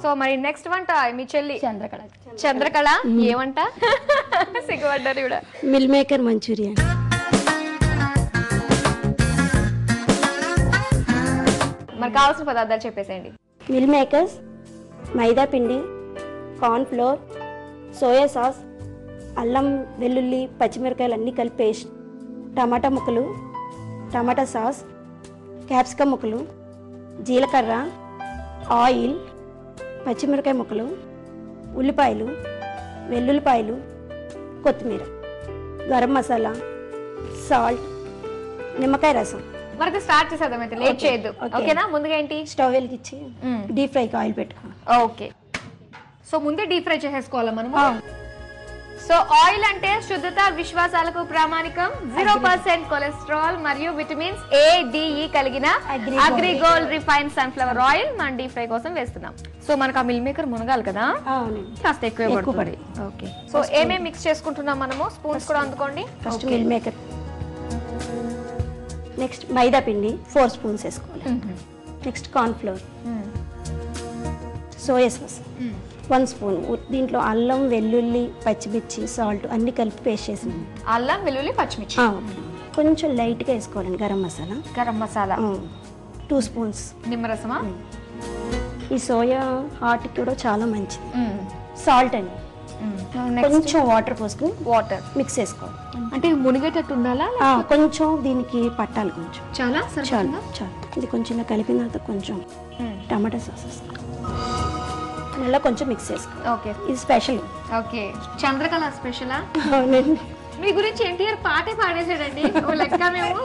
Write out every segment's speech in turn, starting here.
So మరి next వంట మీ చెల్లి చంద్రకళ. చంద్రకళ ఏమంట సిగ్గుపడ్డారు కూడా. Meal maker Manchurian. మరి కావాల్సిన పదార్థాలు చెప్పేసేయండి. మిల్ మేకర్స్, మైదా పిండి, కార్న్ ఫ్లోర్, సోయా సాస్, అల్లం వెల్లుల్లి పచ్చిమిరకాయలు అన్నీ కలిపి పేస్ట్, టమాటా ముక్కలు, టమాటా సాస్, క్యాప్సికమ్ ముక్కలు, జీలకర్ర, ఆయిల్, పచ్చిమిరకాయ ముక్కలు, ఉల్లిపాయలు, వెల్లుల్లిపాయలు, కొత్తిమీర, గరం మసాలా, సాల్ట్, నిమ్మకాయ రసం. మనకు స్టార్ట్ చేసేద్దాం అయితే, లేట్ చేయొద్దు. ఓకేనా? ముందుగా ఏంటి? స్టవ్ వెలిగించి డీప్ ఫ్రైకి ఆయిల్ పెట్టుకో. ఓకే, సో ముందే డీప్ ఫ్రై చేసేసుకోవాలా మనము? సో ఆయిల్ అంటే శుద్ధత, విశ్వాసాలకు ప్రామాణికం, 0% కొలెస్ట్రాల్ మరియు విటమిన్స్ A, D, E కలిగిన అగ్రిగోల్డ్ రిఫైన్డ్ సన్ఫ్లవర్ ఆయిల్ మనం డీప్ ఫ్రై కోసం వేస్తున్నాం. సో మనకు ఆ మిల్ మేకర్ మునగాలి కదా, కాస్త ఎక్కువ పడుతుంది. ఓకే, సో ఏమేమి మిక్స్ చేసుకుంటున్నాం మనము? స్పూన్స్ కూడా అందుకోండి. ఫస్ట్ మిల్ మేకర్, నెక్స్ట్ మైదా పిండి 4 స్పూన్స్ వేసుకోవాలి. Next corn flour, soya sauce 1 spoon. దీంట్లో అల్లం వెల్లుల్లి పచ్చిమిర్చి సాల్ట్ అన్ని కలిపి పేస్ట్ చేసినాం. అల్లం వెల్లుల్లి పచ్చిమిర్చి కొంచెం లైట్గా వేసుకోవాలండి. గరం మసాలా, గరం మసాలా 2 స్పూన్స్. నిమ్మరసమా? ఈ సోయా హార్ట్ కూడా చాలా మంచిది. సాల్ట్ అండి, కొంచెం వాటర్ పోసుకుని వాటర్ మిక్స్ చేసుకోవాలి. అంటే మునిగేటట్టు ఉండాలా? కొంచెం దీనికి పట్టాలి, కొంచెం చాలా చాలా చాలా. ఇది కొంచెం కలిపిన తర్వాత కొంచెం టమాటా సాస్ వేసుకోవాలి, మళ్ళీ కొంచెం మిక్స్ చేసుకోవాలి. ఓకే, ఇది స్పెషల్. ఓకే, చంద్రకళ స్పెషలా? అవునండి. మీ గురించి ఎన్టీఆర్ పాటే పాడేసాడండి ఓ లెక్క. మేము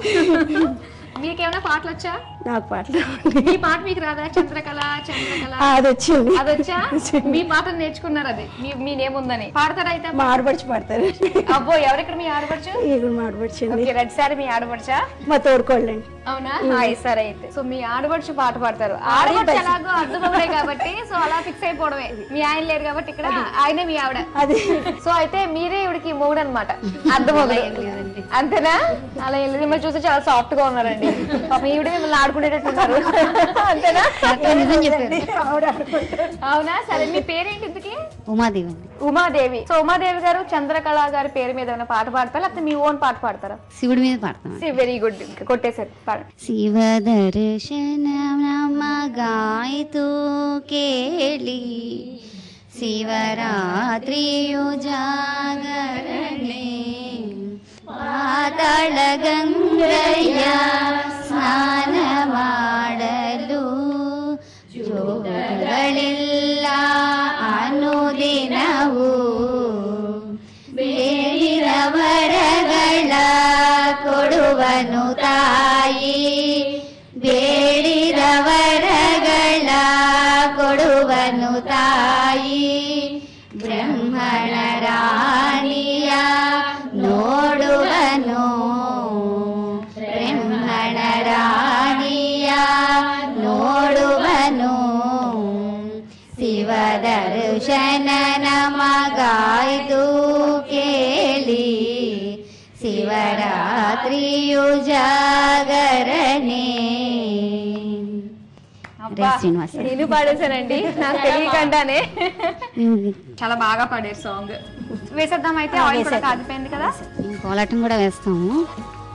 మీకేమైనా పాటలు వచ్చా? నాకు పాటలు. ఈ పాట మీకు రాదా? చంద్రకళ చంద్రకళ అది వచ్చింది. అది వచ్చా? మీ పాట నేర్చుకున్నారు, అది మీ నేముందని పాడతారా? అయితే మా ఆడపడుచు పాడతారు. అబ్బో, ఎవరిక్కడ మీ ఆడపడుచు? మా ఆడపడుచండి. రెడ్ సారీ మీ ఆడపడుచా? మా తోడుకోళ్ళండి. అవునా? సరే అయితే. సో మీ ఆడపడుచు పాట పాడతారు. ఆడపడుచు ఎలాగో అర్థమవుతాయి కాబట్టి సో అలా ఫిక్స్ అయిపోవడమే. మీ ఆయన లేరు కాబట్టి ఇక్కడ ఆయనే మీ ఆవిడ. అది సో అయితే మీరే ఇవిడికి మొగుడు అనమాట. అర్థమవుతుంది అంతేనా? అలా మిమ్మల్ని చూస్తే చాలా సాఫ్ట్ గా ఉన్నారండి. ఈవిడ మిమ్మల్ని ఆడుకునేటట్టున్నారు అంతేనా? అవునా? సరే, మీ పేరేంటి ఇంతకీ? ఉమాదేవి. ఉమాదేవి. సో ఉమాదేవి గారు చంద్రకళ గారి పేరు మీద ఏమైనా పాట పాడతారా, లేకపోతే మీ ఓన్ పాట పాడతారా? శివుడి మీద పాడతాం. వెరీ గుడ్, కొట్టేశారు. శివ దర్శనమగాయితూ కేళి శివరాత్రియు జాగరణే ಪಾತಾಳ ಗಂಗೆಯ ಸ್ನಾನ ಮಾಡಲು ಜೋಗಗಳಿಲ್ಲ ಅನುದಿನವು ಬೇಡಿದ ವರಗಳ ಕೊಡುವನು ತಾಯಿ ಬೇಡಿದ ವರಗಳ ಕೊಡುವನು ತಾಯಿ ಬ್ರಹ್ಮಣ ರಾಣಿಯ ನೋಡುವನು ಬ್ರಹ್ಮಣ ರಾಣಿಯ ನೋಡುವನು ಶಿವ ದರ್ಶನ ನಮಗಾಯ್ತು ಕೇಳಿ శివరాత్రియు జాగరణే. నేను పాడేశానండి, నాకు తెలియకుండానే. చాలా బాగా పాడారు సాంగ్. వేసేద్దాం అయితే. ఆయిల్ కూడా కాగిపోయింది కదా. కోలాటం కూడా వేస్తాము.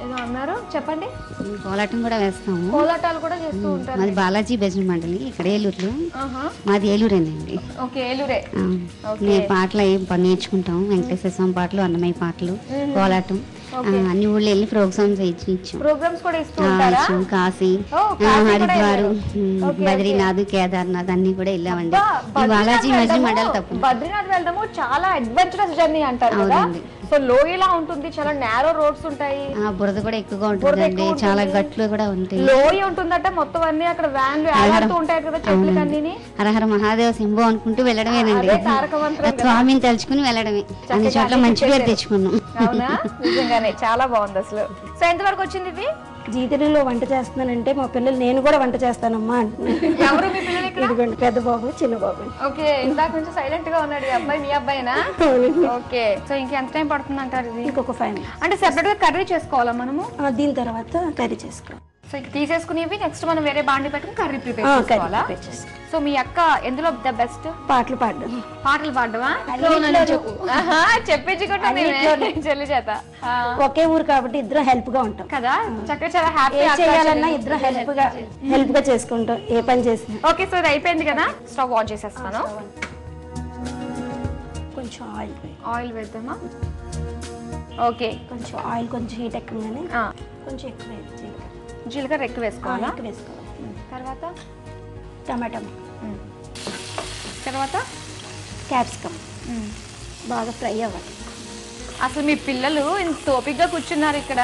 ఏదో అన్నారు, చెప్పండి. కోలాటం కూడా వేస్తాము. కోలాటాలు కూడా చేస్తూ ఉంటారు. మాది బాలాజీ భజన మండలి, ఇక్కడ ఏలూరులో. మాది ఏలూరేనండి. ఓకే, ఏలూరే. మేము పాటలు నేర్చుకుంటాం. వెంకటేశ్వర స్వామి పాటలు, అన్నమయ్య పాటలు, కోలాటం అన్ని ఊళ్ళో వెళ్ళి ప్రోగ్రామ్స్ ఇచ్చాం. ప్రోగ్రామ్స్ కూడా ఇస్తూ ఉంటారా? కాశీ, హరిద్వార్, బద్రీనాథ్, కేదార్నాథ్ అన్ని కూడా వెళ్ళామండి. బాలాజీ భజన మండలి తప్పు. బద్రీనాథ్ వెళ్ళడము చాలా అడ్వెంచరస్ జర్నీ అంటారు కదా. సో లోయలా ఉంటుంది, చాలా నేరో రోడ్స్ ఉంటాయి, బురద కూడా ఎక్కువగా ఉంటుందండి, చాలా గట్లు కూడా ఉంటాయి. లోయ ఉంటుందట మొత్తం అన్ని. అక్కడ వ్యాన్లు ఆడుతూ ఉంటాయి కదా చెట్లకి అన్ని. హరహర మహాదేవ శంభో అనుకుంటూ వెళ్ళడమేనండి. స్వామిని తలుచుకుని వెళ్ళడమే. అన్ని చోట్ల మంచి పేరు తెచ్చుకున్నాం. అవునా? నిజంగానే చాలా బాగుంది అసలు. సో ఎంతవరకు వచ్చింది ఇది? జీతనలో వంట చేస్తున్నానంటే మా పిల్లలు నేను కూడా వంట చేస్తానమ్మా అంటున్నాను. ఎవరు మీ పిల్లలు ఇక్కడ? ఇదిగోండి, పెద్ద బాబు చిన్న బాబు. ఓకే, ఇందాక కొంచెం సైలెంట్ గా ఉన్నాడు. ఈ అబ్బాయి మీ అబ్బాయినా? ఓకే. సో ఇంకెంత టైం పడుతుంది అంటారు ఇది? ఇంకొక 5 minutes. అంటే సెపరేట్ గా కర్రీ చేసుకోవాలా మనము? దీని తర్వాత కర్రీ చేసుకోవాలి. సో ఇక తీసేసుకునేవి నెక్స్ట్ మనం వేరే బాండి పెట్టుకుని కర్రీ ప్రిపేర్ చేసుకోవాలా? సో మీ అక్క ఎందులో ద బెస్ట్? పాటలు పాడడం. పాటలు పాడవా? చెప్పించుకుంటుంది చెల్లి చేత. ఒకే ఊరు కాబట్టి ఇద్దరం హెల్ప్ గా ఉంటాం కదా, చక్కగా చాలా హ్యాపీ చేయాలన్నా ఇద్దరం హెల్ప్ గా చేసుకుంటాం ఏ పని చేసినా. ఓకే, సో ఇది అయిపోయింది కదా, స్టవ్ ఆన్ చేసేస్తాను. కొంచెం ఆయిల్ వేద్దామా? ఓకే, కొంచెం ఆయిల్ కొంచెం హీట్ ఎక్కగానే కొంచెం ఎక్కువ జీలకర్ర ఎక్కువ వేసుకోవాలా? వేసుకోవాలి. తర్వాత టమాటా, తర్వాత క్యాప్సికమ్ బాగా ఫ్రై అవ్వాలి. అసలు మీ పిల్లలు ఇంత టోపిక్గా కూర్చున్నారు ఇక్కడ,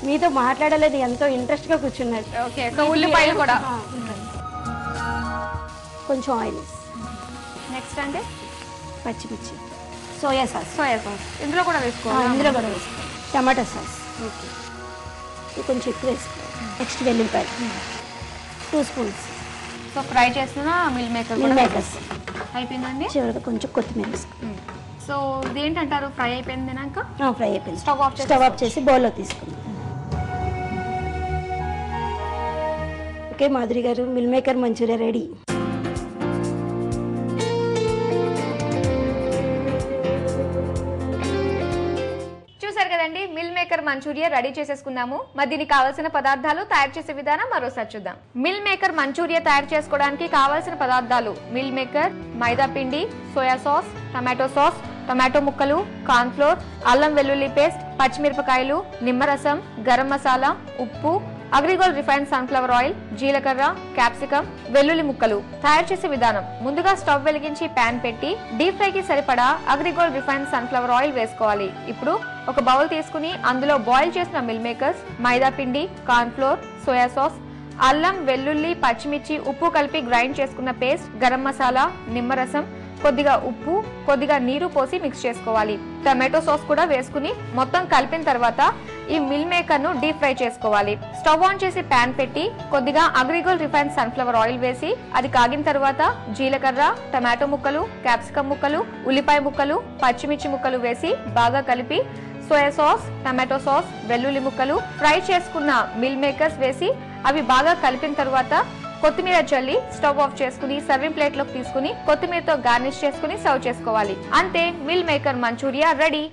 మీతో మాట్లాడలేదు, ఎంతో ఇంట్రెస్ట్ గా కూర్చున్నారు. ఓకే, ఉల్లిపాయలు కూడా కొంచెం ఆయిల్. నెక్స్ట్ అంటే పచ్చిమిర్చి, సోయా సాస్. ఇందులో కూడా వేసుకోవాలి? ఇందులో కూడా వేసుకోవాలి. టమాటా సాస్ కొంచెం ఎక్కువ వేసుకోవాలి. నెక్స్ట్ వెల్లుల్లిపాయలు 2 స్పూన్స్. సో ఫ్రై చేస్తున్న మిల్ మేకర్స్ అయిపోయిందండి. చివరిగా కొంచెం కొత్తిమీర వేసుకోవాలి. సో ఇదేంటంటారు, ఫ్రై అయిపోయింది తినాక? ఫ్రై అయిపోయింది. స్టవ్ ఆఫ్ చేసి బౌల్లో తీసుకుందాం. ఓకే మాధురి గారు, మిల్ మేకర్ మంచూరియా రెడీ. చూసారు కదండి, మిల్ మేకర్ మంచూరియా రెడీ చేసేసుకుందాము. మరి దీనికి కావాల్సిన పదార్థాలు, తయారు చేసే విధానం మరోసారి చూద్దాం. మిల్ మేకర్ మంచూరియా తయారు చేసుకోవడానికి కావాల్సిన పదార్థాలు: మిల్ మేకర్, మైదా పిండి, soya sauce, tomato sauce, tomato ముక్కలు, కార్న్ ఫ్లోర్, అల్లం వెల్లుల్లి పేస్ట్, పచ్చిమిరపకాయలు, నిమ్మరసం, గరం మసాలా, ఉప్పు, అగ్రిగోల్డ్ రిఫైన్డ్ సన్ఫ్లవర్ ఆయిల్, జీలకర్ర, క్యాప్సికమ్, వెల్లుల్లి ముక్కలు. తయారు చేసే విధానం: ముందుగా స్టవ్ వెలిగించి ప్యాన్ పెట్టి డీప్ ఫ్రై కి సరిపడా అగ్రిగోల్డ్ రిఫైన్డ్ సన్ఫ్లవర్ ఆయిల్ వేసుకోవాలి. ఇప్పుడు ఒక బౌల్ తీసుకుని అందులో బాయిల్ చేసిన మిల్ మేకర్స్, మైదా పిండి, కార్న్ ఫ్లోర్, సోయా సాస్, అల్లం వెల్లుల్లి పచ్చిమిర్చి, ఉప్పు కలిపి గ్రైండ్ చేసుకున్న పేస్ట్, గరం మసాలా, నిమ్మరసం, కొద్దిగా ఉప్పు, కొద్దిగా నీరు పోసి మిక్స్ చేసుకోవాలి. టమాటో సాస్ కూడా వేసుకుని మొత్తం కలిపిన తర్వాత ఈ మిల్ మేకర్ ను డీప్ ఫ్రై చేసుకోవాలి. స్టవ్ ఆన్ చేసి ప్యాన్ పెట్టి కొద్దిగా అగ్రిగోల్డ్ రిఫైన్డ్ సన్ఫ్లవర్ ఆయిల్ వేసి అది కాగిన తర్వాత జీలకర్ర, టమాటో ముక్కలు, క్యాప్సికమ్ ముక్కలు, ఉల్లిపాయ ముక్కలు, పచ్చిమిర్చి ముక్కలు వేసి బాగా కలిపి సోయా సాస్, టమాటో సాస్, వెల్లుల్లి ముక్కలు, ఫ్రై చేసుకున్న మిల్ మేకర్స్ వేసి అవి బాగా కలిపిన తర్వాత కొత్తిమీర చల్లి స్టవ్ ఆఫ్ చేసుకుని సర్వింగ్ ప్లేట్ లోకి తీసుకుని కొత్తిమీరతో గార్నిష్ చేసుకుని సర్వ్ చేసుకోవాలి. అంతే, మిల్ మేకర్ మంచూరియా రెడీ.